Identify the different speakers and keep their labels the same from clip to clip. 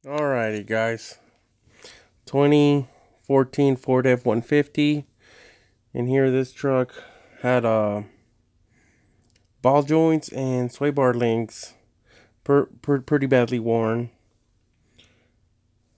Speaker 1: Alrighty, guys. 2014 Ford F150. And here, this truck had ball joints and sway bar links pretty badly worn.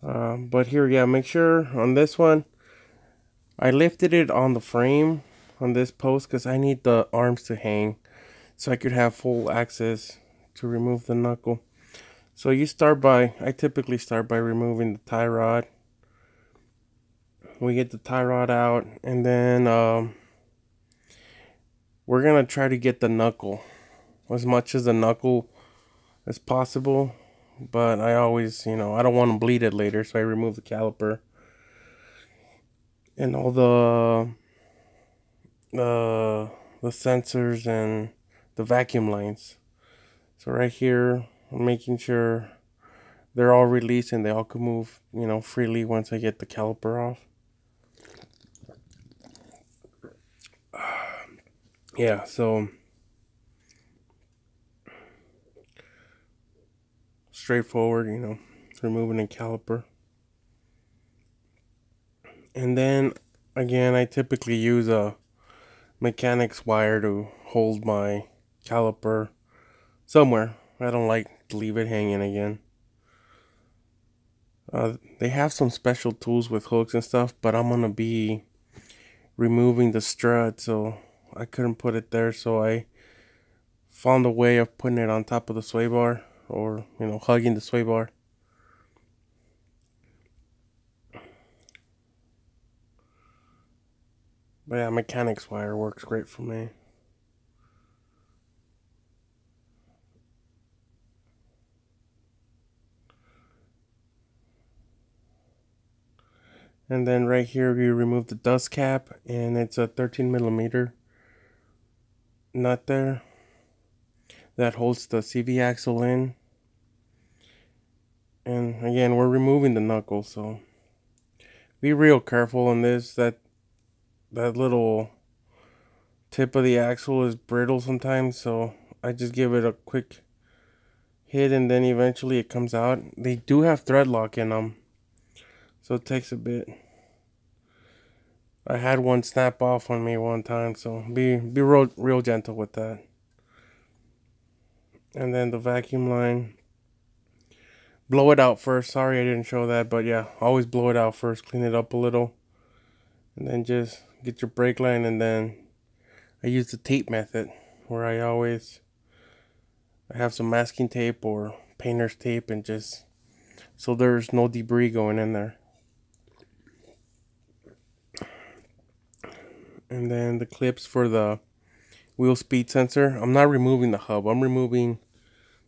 Speaker 1: But here, yeah, make sure on this one, I lifted it on the frame on this post because I need the arms to hang so I could have full access to remove the knuckle. So I typically start by removing the tie rod. We get the tie rod out, and then we're gonna try to get the knuckle, as much as the knuckle as possible. But I always, I don't want to bleed it later, so I remove the caliper and all the sensors and the vacuum lines. So right here, I'm making sure they're all released and they all can move, freely once I get the caliper off. Yeah, so straightforward, removing the caliper. And then again, I typically use a mechanic's wire to hold my caliper somewhere. I don't like to leave it hanging again. They have some special tools with hooks and stuff, but I'm gonna be removing the strut, so I couldn't put it there, so I found a way of putting it on top of the sway bar, or hugging the sway bar. But yeah, mechanic's wire works great for me. And then right here, you remove the dust cap, and it's a 13mm nut there that holds the CV axle in. And again, we're removing the knuckle, so be real careful on this. That little tip of the axle is brittle sometimes, so I just give it a quick hit and then eventually it comes out. They do have thread lock in them, so it takes a bit. I had one snap off on me one time, so be real gentle with that. And then the vacuum line, blow it out first. Sorry I didn't show that, but yeah, always blow it out first, clean it up a little, and then just get your brake line. And then I use the tape method, where I have some masking tape or painter's tape, and just so there's no debris going in there. And then the clips for the wheel speed sensor. I'm not removing the hub, I'm removing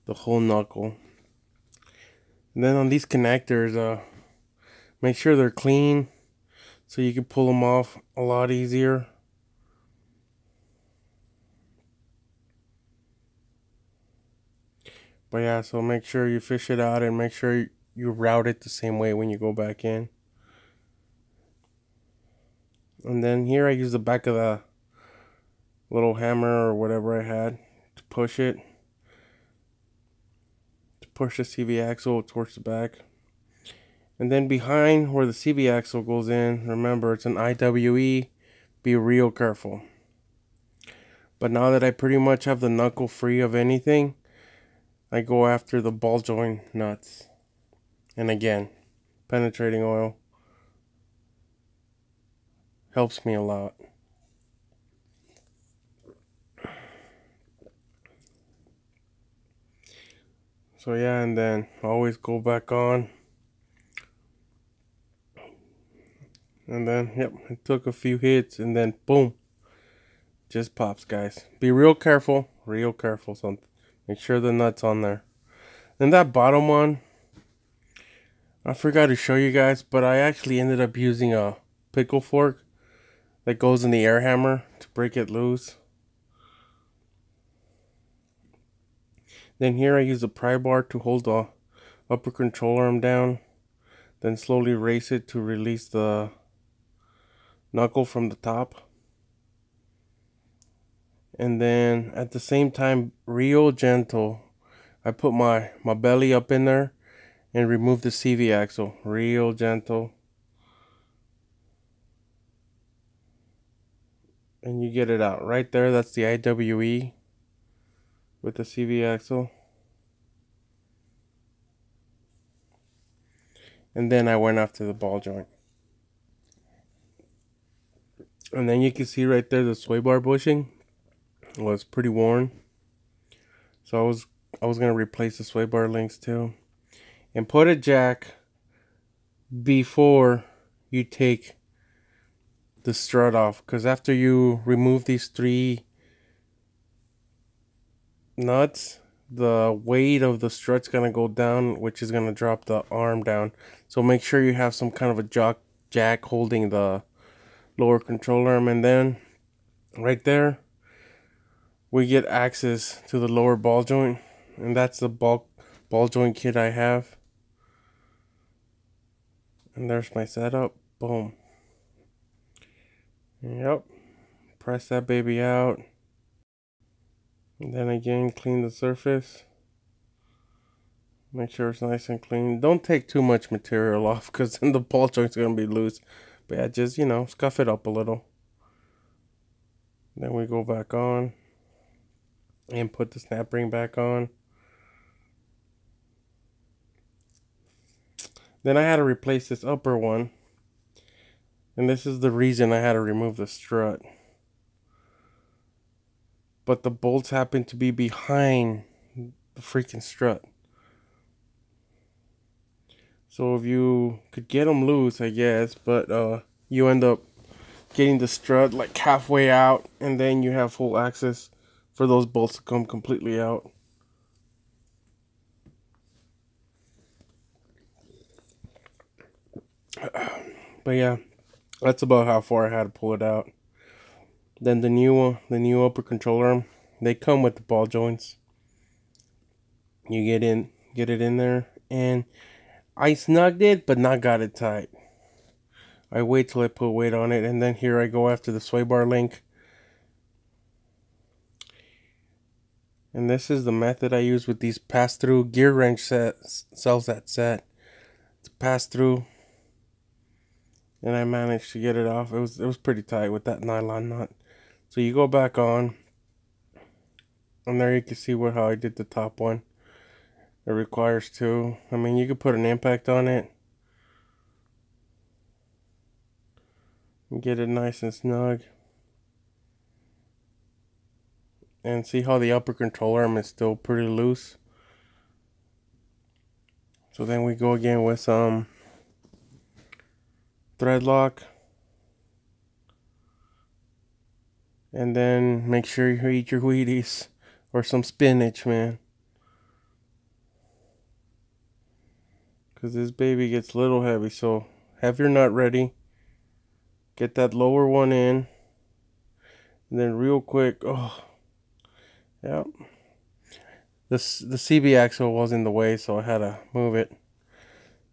Speaker 1: the whole knuckle. And then on these connectors, make sure they're clean so you can pull them off a lot easier. But yeah, so make sure you fish it out and make sure you route it the same way when you go back in. And then here I use the back of the little hammer or whatever I had to push it. To push the CV axle towards the back. And then behind where the CV axle goes in, remember it's an IWE, be real careful. But now that I pretty much have the knuckle free of anything, I go after the ball joint nuts. And again, penetrating oil helps me a lot. So yeah, and then always go back on. And then, yep, it took a few hits and then boom, just pops, guys. Be real careful, so make sure the nut's on there. And that bottom one, I forgot to show you guys, but I actually ended up using a pickle fork that goes in the air hammer to break it loose. Then here I use a pry bar to hold the upper control arm down, then slowly raise it to release the knuckle from the top. And then at the same time, real gentle, I put my belly up in there and remove the CV axle. Real gentle. And you get it out. Right there, that's the IWE with the CV axle. And then I went after the ball joint. And then you can see right there the sway bar bushing was pretty worn. So I was gonna replace the sway bar links too. And put a jack before you take the strut off, because after you remove these 3 nuts, the weight of the strut's gonna go down, which is gonna drop the arm down. So make sure you have some kind of a jack holding the lower control arm. And then right there we get access to the lower ball joint, and that's the ball joint kit I have. And there's my setup. Boom. Yep. Press that baby out. And then again, clean the surface. Make sure it's nice and clean. Don't take too much material off, because then the ball joint's going to be loose. But yeah, just, you know, scuff it up a little. Then we go back on and put the snap ring back on. Then I had to replace this upper one. And this is the reason I had to remove the strut. But the bolts happen to be behind the freaking strut. So if you could get them loose, I guess, but you end up getting the strut like halfway out, and then you have full access for those bolts to come completely out. But yeah, that's about how far I had to pull it out. Then the new upper control arm, they come with the ball joints. You get it in there, and I snugged it, but not got it tight. I wait till I put weight on it, and then here I go after the sway bar link. And this is the method I use with these pass-through gear wrench sells that set. It's pass-through. And I managed to get it off. It was pretty tight with that nylon nut. So you go back on, and there you can see how I did the top one. It requires 2. I mean, you could put an impact on it and get it nice and snug. And see how the upper control arm is still pretty loose. So then we go again with some thread lock. And then make sure you eat your Wheaties or some spinach, man. Because this baby gets a little heavy. So have your nut ready. Get that lower one in. And then real quick, yep. The CV axle was in the way, so I had to move it.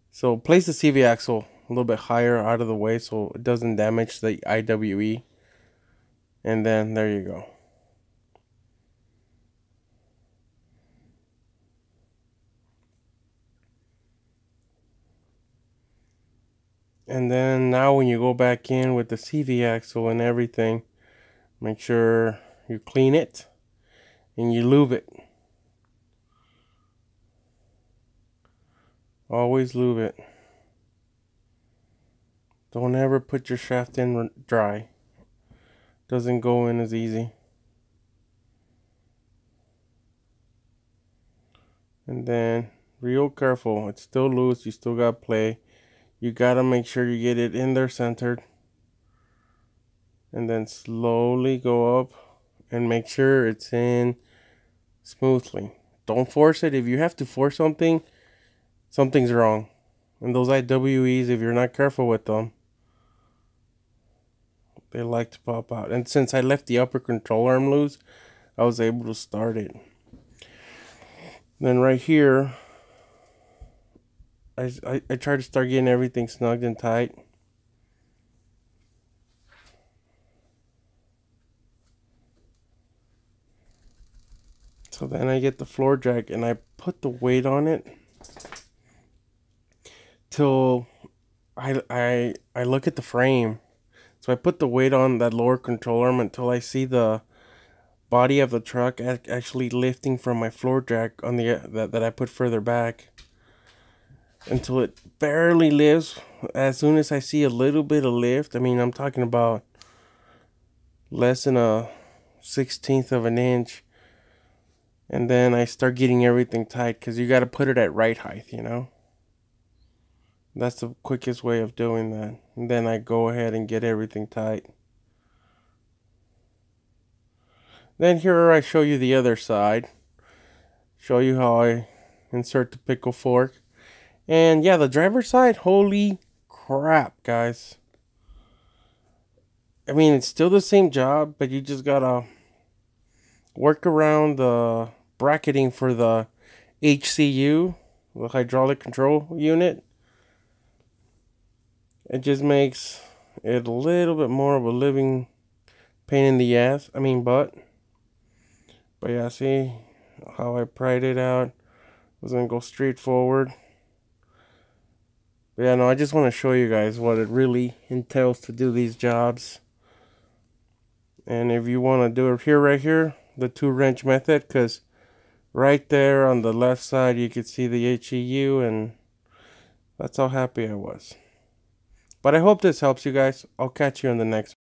Speaker 1: So place the CV axle a little bit higher out of the way so it doesn't damage the IWE. And then there you go. And then now when you go back in with the CV axle and everything, make sure you clean it and you lube it. Always lube it. Don't ever put your shaft in dry. Doesn't go in as easy. And then real careful. It's still loose. You still got play. You gotta make sure you get it in there centered. And then slowly go up and make sure it's in smoothly. Don't force it. If you have to force something, something's wrong. And those IWEs, if you're not careful with them, they like to pop out. And since I left the upper control arm loose, I was able to start it. Then right here, I try to start getting everything snugged and tight. So then I get the floor jack and I put the weight on it. till I look at the frame. So I put the weight on that lower control arm until I see the body of the truck actually lifting from my floor jack on the that I put further back, until it barely lifts. As soon as I see a little bit of lift, I mean, I'm talking about less than a 16th of an inch, and then I start getting everything tight, because you got to put it at right height, you know. That's the quickest way of doing that. And then I go ahead and get everything tight. Then here I show you the other side. Show you how I insert the pickle fork. And yeah, the driver's side, holy crap, guys. I mean, it's still the same job, but you just gotta work around the bracketing for the HCU, the hydraulic control unit. It just makes it a little bit more of a living pain in the ass. I mean, butt. But yeah, see how I pried it out. I was gonna go straight forward. But yeah, no, I just want to show you guys what it really entails to do these jobs. And if you want to do it here, right here, the 2-wrench method, because right there on the left side you could see the HEU, and that's how happy I was. But I hope this helps you guys. I'll catch you in the next